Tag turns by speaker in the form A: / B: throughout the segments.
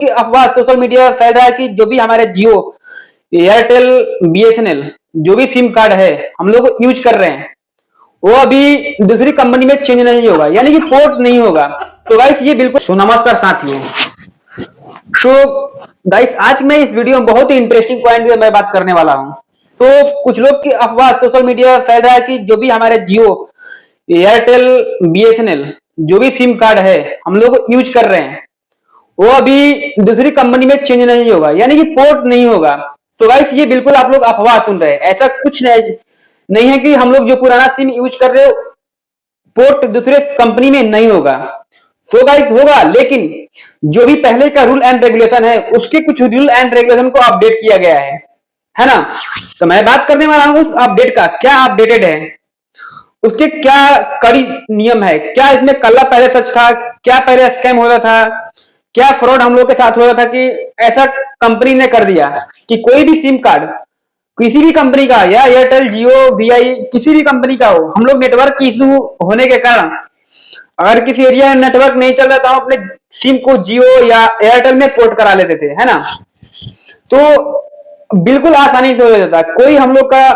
A: की अफवाह social media में फैल रहा है कि जो भी हमारे जियो, एयरटेल, बीएसएनएल जो भी सिम कार्ड है हम लोग यूज कर रहे हैं वो अभी दूसरी कंपनी में चेंज नहीं होगा, यानी कि पोर्ट नहीं होगा। तो गाइस ये बिल्कुल नमस्कार साथियों। सो गाइस आज मैं इस वीडियो में बहुत ही इंटरेस्टिंग पॉइंट पे मैं बात करने वाला हूँ। कुछ लोग की अफवाह सोशल मीडिया में फैल रहा है कि जो भी हमारे जियो, एयरटेल, बीएसएनएल जो भी सिम कार्ड है हम लोग यूज कर रहे हैं वो अभी दूसरी कंपनी में चेंज नहीं होगा, यानी कि पोर्ट नहीं होगा। तो गाइस ये बिल्कुल आप लोग अफवाह सुन रहे हैं, ऐसा कुछ नहीं है कि हम लोग जो पुराना सिम यूज कर रहे हो पोर्ट दूसरे कंपनी में नहीं होगा। सो गाइस होगा, लेकिन जो भी पहले का रूल एंड रेगुलेशन है उसके कुछ रूल एंड रेगुलेशन को अपडेट किया गया है ना। तो मैं बात करने वाला हूं उस अपडेट का, क्या अपडेटेड है, उसके क्या कड़ी नियम है, क्या इसमें कल्ला पहले सच था, क्या पहले स्कैम होता था, क्या फ्रॉड हम लोग के साथ हो रहा था कि ऐसा कंपनी ने कर दिया कि कोई भी सिम कार्ड किसी भी कंपनी का या एयरटेल, जियो, वीआई किसी भी कंपनी का हो, हम लोग नेटवर्क की इशू होने के कारण अगर किसी एरिया में नेटवर्क नहीं चल रहा तो हम अपने सिम को जियो या एयरटेल में पोर्ट करा लेते थे, है ना। तो बिल्कुल आसानी से हो जाता था, कोई हम लोग का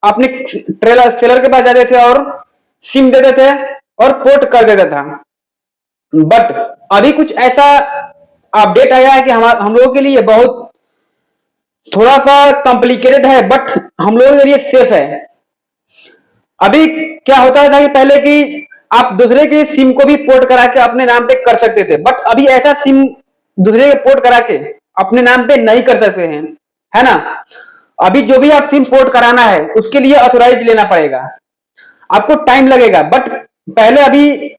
A: अपने ट्रेलर सेलर के पास जाते थे और सिम देते थे और पोर्ट कर देता था। बट अभी कुछ ऐसा अपडेट आया है कि हम लोगों के लिए बहुत थोड़ा सा कॉम्प्लिकेटेड है, बट हम लोगों के लिए सेफ है। अभी क्या होता था कि पहले कि आप दूसरे के सिम को भी पोर्ट करा के अपने नाम पे कर सकते थे, बट अभी ऐसा सिम दूसरे के पोर्ट करा के अपने नाम पे नहीं कर सकते हैं, है ना। अभी जो भी आप सिम पोर्ट कराना है उसके लिए ऑथोराइज लेना पड़ेगा, आपको टाइम लगेगा। बट पहले अभी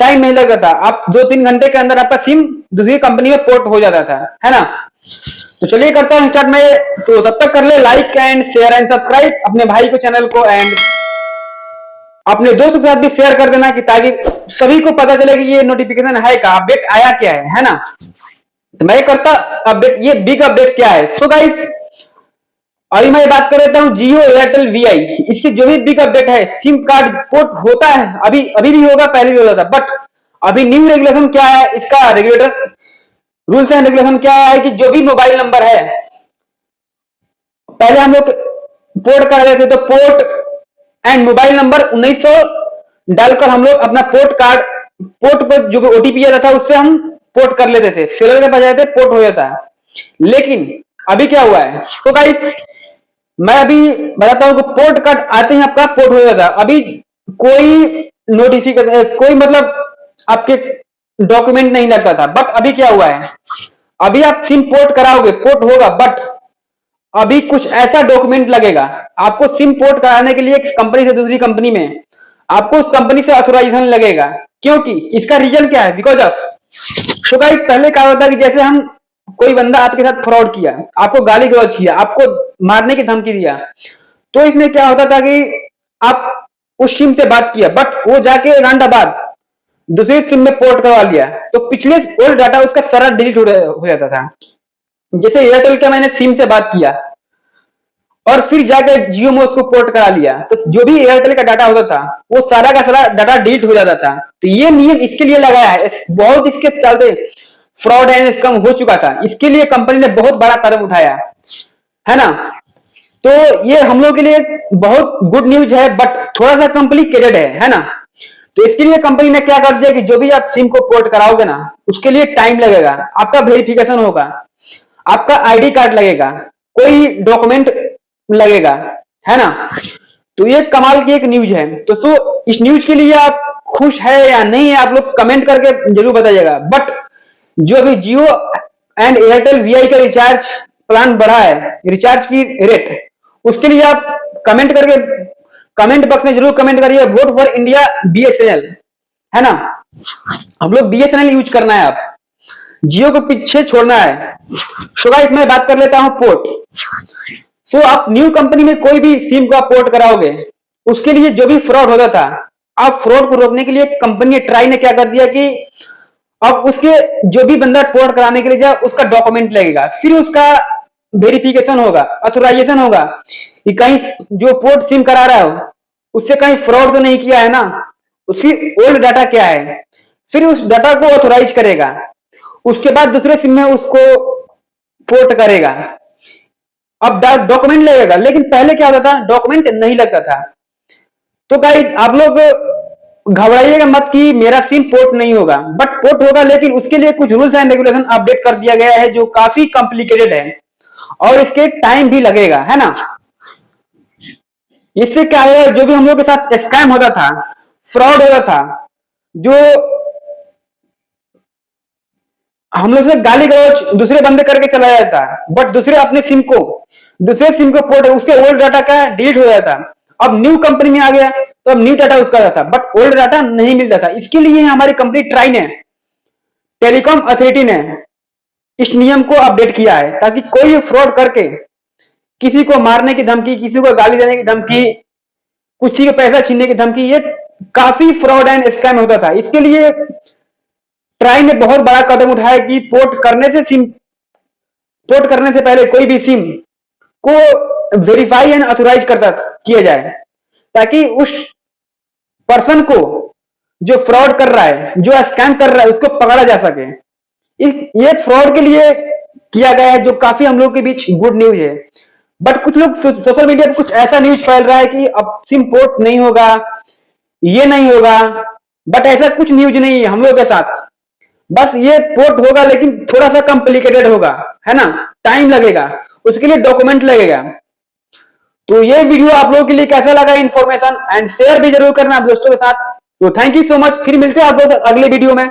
A: टाइम नहीं लगता था, आप 2-3 घंटे के अंदर आपका सिम दूसरी कंपनी में पोर्ट हो जाता था, है ना। तो चलिए करता हूं स्टार्ट में। तो तब तक कर ले like and share and subscribe अपने भाई को चैनल को, एंड अपने दोस्तों के साथ भी शेयर कर देना कि ताकि सभी को पता चले कि ये नोटिफिकेशन है का अपडेट आया क्या है ना। तो मैं करता अपडेट, ये बिग अपडेट क्या है। सो गाइस अभी मैं बात कर लेता हूँ जियो, एयरटेल, वीआई, इसकी जो भी बिग अपडेट है, सिम कार्ड पोर्ट होता है, अभी भी होगा, पहले भी होता था। बट अभी न्यू रेगुलेशन क्या है, इसका रेगुलेटर रूल्स एंड रेगुलेशन क्या है कि जो भी मोबाइल नंबर है, पहले हम लोग पोर्ट कर रहे थे तो पोर्ट एंड मोबाइल नंबर 1900 डालकर हम लोग अपना पोर्ट पर जो भी ओटीपी आता था उससे हम पोर्ट कर लेते थे, सेलर के पास जाते पोर्ट हो जाता है। लेकिन अभी क्या हुआ है, सो गाइस मैं अभी बताता हूं कि पोर्ट कार्ड आते ही आपका पोर्ट हो जाता है। अभी कोई नोटिफिकेशन, कोई मतलब आपके डॉक्यूमेंट नहीं लगता था। बट अभी क्या हुआ है, अभी आप सिम पोर्ट कराओगे पोर्ट होगा, बट अभी कुछ ऐसा डॉक्यूमेंट लगेगा आपको सिम पोर्ट कराने के लिए, एक कंपनी से दूसरी कंपनी में आपको उस कंपनी से ऑथोराइजेशन लगेगा। क्योंकि इसका रीजन क्या है, बिकॉज ऑफ सो गाइस पहले क्या होता है कि जैसे हम कोई बंदा आपके साथ फ्रॉड किया, आपको गाली गलौज किया, आपको मारने की धमकी दिया, तो इसमें क्या होता था कि आप उस सिम से बात किया, बट वो जाके 1 घंटा बाद दूसरी सिम में पोर्ट करवा लिया, तो पिछले ओल्ड डाटा उसका सारा डिलीट हो जाता था। जैसे एयरटेल का मैंने सिम से बात किया और फिर जाके जियो में उसको पोर्ट करा लिया, तो जो भी एयरटेल का डाटा होता था वो सारा का सारा डाटा डिलीट हो जाता था। तो ये नियम इसके लिए लगाया है, बहुत इसके चलते फ्रॉड एंड स्कैम हो चुका था, इसके लिए कंपनी ने बहुत बड़ा कदम उठाया है ना। तो ये हम लोग के लिए बहुत गुड न्यूज है, बट थोड़ा सा कॉम्प्लिकेटेड है ना। तो इसके लिए कंपनी ने क्या कर दिया कि जो भी आप सिम को पोर्ट कराओगे ना उसके लिए टाइम लगेगा, आपका वेरिफिकेशन होगा, आपका आईडी कार्ड लगेगा, कोई डॉक्यूमेंट लगेगा, है ना। तो ये कमाल की एक न्यूज है। तो इस न्यूज के लिए आप खुश है या नहीं है, आप लोग कमेंट करके जरूर बताइएगा। बट जो अभी जियो एंड एयरटेल वीआई का रिचार्ज प्लान बढ़ा है, रिचार्ज की रेट, उसके लिए आप कमेंट बॉक्स में जरूर कमेंट करिए वोट फॉर इंडिया बीएसएनएल, है ना। हम लोग बीएसएनएल यूज करना है, आप जियो को पीछे छोड़ना है। सो गाइस मैं बात कर लेता हूं पोर्ट। सो आप न्यू कंपनी में कोई भी सिम को आप पोर्ट कराओगे, उसके लिए जो भी फ्रॉड होता था, आप फ्रॉड को रोकने के लिए कंपनी ट्राई ने क्या कर दिया कि अब उसके जो भी बंदा पोर्ट कराने के लिए जाए उसका डॉक्यूमेंट लगेगा, फिर उसका वेरिफिकेशन होगा, ऑथोराइजेशन होगा कि कहीं जो पोर्ट सिम करा रहा हो उससे कहीं फ्रॉड तो नहीं किया है ना, उसकी ओल्ड डाटा क्या है, फिर उस डाटा को ऑथोराइज करेगा। उसके बाद दूसरे सिम में उसको पोर्ट करेगा। अब डॉक्यूमेंट लगेगा, लेकिन पहले क्या होता था, डॉक्यूमेंट नहीं लगता था। तो गाइस आप लोग घबराइएगा मत कि मेरा सिम पोर्ट नहीं होगा, बट पोर्ट होगा, लेकिन उसके लिए कुछ रूल्स एंड रेगुलेशन अपडेट कर दिया गया है जो काफी कॉम्प्लिकेटेड है और इसके टाइम भी लगेगा, है ना। इससे क्या है, जो भी हम लोग के साथ स्कैम होता था, फ्रॉड होता था, जो हम लोग से गाली गलौज दूसरे बंदे करके चला जाता, बट दूसरे सिम को पोर्ट, उसके ओल्ड डाटा का डिलीट हो जाता। अब न्यू कंपनी में आ गया तो अब न्यू डाटा उसका जाता, बट ओल्ड डाटा नहीं मिलता था। इसके लिए हमारी कंपनी ट्राई ने, टेलीकॉम अथॉरिटी ने इस नियम को अपडेट किया है, ताकि कोई फ्रॉड करके किसी को मारने की धमकी, किसी को गाली देने की धमकी, किसी के पैसा छीनने की धमकी, ये काफी फ्रॉड एंड स्कैम होता था। इसके लिए ट्राई ने बहुत बड़ा कदम उठाया कि पोर्ट करने से पहले कोई भी सिम को वेरीफाई एंड ऑथोराइज किया जाए, ताकि उस पर्सन को जो फ्रॉड कर रहा है, जो स्कैम कर रहा है, उसको पकड़ा जा सके। ये फ्रॉड के लिए किया गया है, जो काफी हम लोग के बीच गुड न्यूज है। बट कुछ लोग सोशल मीडिया पे कुछ ऐसा न्यूज फैल रहा है कि अब सिम पोर्ट नहीं होगा, ये नहीं होगा, बट ऐसा कुछ न्यूज नहीं है हम लोग के साथ। बस ये पोर्ट होगा, लेकिन थोड़ा सा कॉम्प्लिकेटेड होगा, है ना, टाइम लगेगा, उसके लिए डॉक्यूमेंट लगेगा। तो ये वीडियो आप लोगों के लिए कैसा लगा इन्फॉर्मेशन, एंड शेयर भी जरूर करना आप दोस्तों के साथ। तो थैंक यू सो मच, फिर मिलते हैं आप लोग अगले वीडियो में।